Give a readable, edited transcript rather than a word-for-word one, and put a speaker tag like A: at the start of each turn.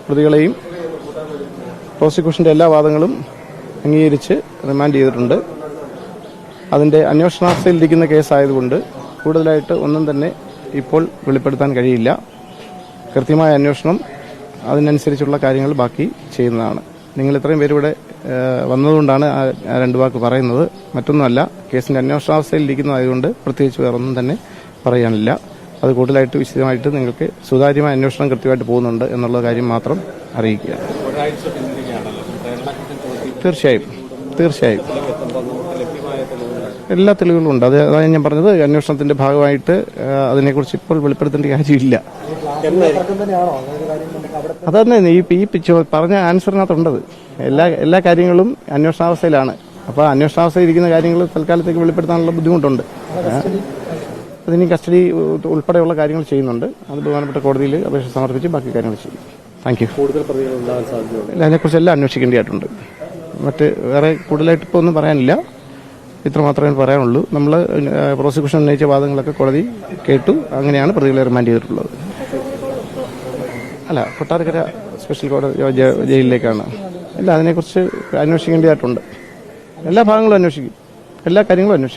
A: പ്രതികളെയും പ്രോസിക്യൂഷന്റെ എല്ലാ വാദങ്ങളും അംഗീകരിച്ച് റിമാൻഡ് ചെയ്തിട്ടുണ്ട്. അതിന്റെ അന്വേഷണാവസ്ഥയിലിരിക്കുന്ന കേസായതുകൊണ്ട് കൂടുതലായിട്ട് ഒന്നും തന്നെ ഇപ്പോൾ വെളിപ്പെടുത്താൻ കഴിയില്ല. കൃത്യമായ അന്വേഷണം അതിനനുസരിച്ചുള്ള കാര്യങ്ങൾ ബാക്കി ചെയ്യുന്നതാണ്. നിങ്ങൾ ഇത്രയും പേര് ഇവിടെ വന്നതുകൊണ്ടാണ് ആ രണ്ട് വാക്ക് പറയുന്നത്. മറ്റൊന്നുമല്ല, കേസിന്റെ അന്വേഷണാവസ്ഥയിലിരിക്കുന്നതായതുകൊണ്ട് പ്രത്യേകിച്ച് വേറൊന്നും തന്നെ പറയാനില്ല. അത് കൂടുതലായിട്ട് വിശദമായിട്ട് നിങ്ങൾക്ക് സുതാര്യമായ അന്വേഷണം കൃത്യമായിട്ട് പോകുന്നുണ്ട് എന്നുള്ള കാര്യം മാത്രം അറിയിക്കുക. തീർച്ചയായും എല്ലാ തെളിവുകളും ഉണ്ട്. അതാണ് ഞാൻ പറഞ്ഞത്. അന്വേഷണത്തിന്റെ ഭാഗമായിട്ട് അതിനെക്കുറിച്ച് ഇപ്പോൾ വെളിപ്പെടുത്തേണ്ട കാര്യമില്ല. അതന്നെ ഈ പറഞ്ഞ ആൻസറിനകത്തുണ്ടത്. എല്ലാ കാര്യങ്ങളും അന്വേഷണാവസ്ഥയിലാണ്. അപ്പോൾ അന്വേഷണാവസ്ഥയിൽ ഇരിക്കുന്ന കാര്യങ്ങൾ തൽക്കാലത്തേക്ക് വെളിപ്പെടുത്താനുള്ള ബുദ്ധിമുട്ടുണ്ട്. അതിന് കസ്റ്റഡി ഉൾപ്പെടെയുള്ള കാര്യങ്ങൾ ചെയ്യുന്നുണ്ട്. അത് ബഹുമാനപ്പെട്ട കോടതിയിൽ അപേക്ഷ സമർപ്പിച്ച് ബാക്കി കാര്യങ്ങൾ ചെയ്യും. Thank you. അതിനെക്കുറിച്ച് എല്ലാം അന്വേഷിക്കേണ്ടതായിട്ടുണ്ട്. മറ്റ് വേറെ കൂടുതലായിട്ട് ഇപ്പോൾ ഒന്നും പറയാനില്ല. ഇത്ര മാത്രമേ പറയാനുള്ളൂ. നമ്മൾ പ്രോസിക്യൂഷൻ ഉന്നയിച്ച വാദങ്ങളൊക്കെ കോടതി കേട്ടു. അങ്ങനെയാണ് പ്രതികളെ റിമാൻഡ് ചെയ്തിട്ടുള്ളത്. അല്ല, കൊട്ടാരക്കര സ്പെഷ്യൽ കോടതി ജയിലിലേക്കാണ്. അല്ല, അതിനെക്കുറിച്ച് അന്വേഷിക്കേണ്ടതായിട്ടുണ്ട്. എല്ലാ ഭാഗങ്ങളും അന്വേഷിക്കും. എല്ലാ കാര്യങ്ങളും അന്വേഷിക്കും.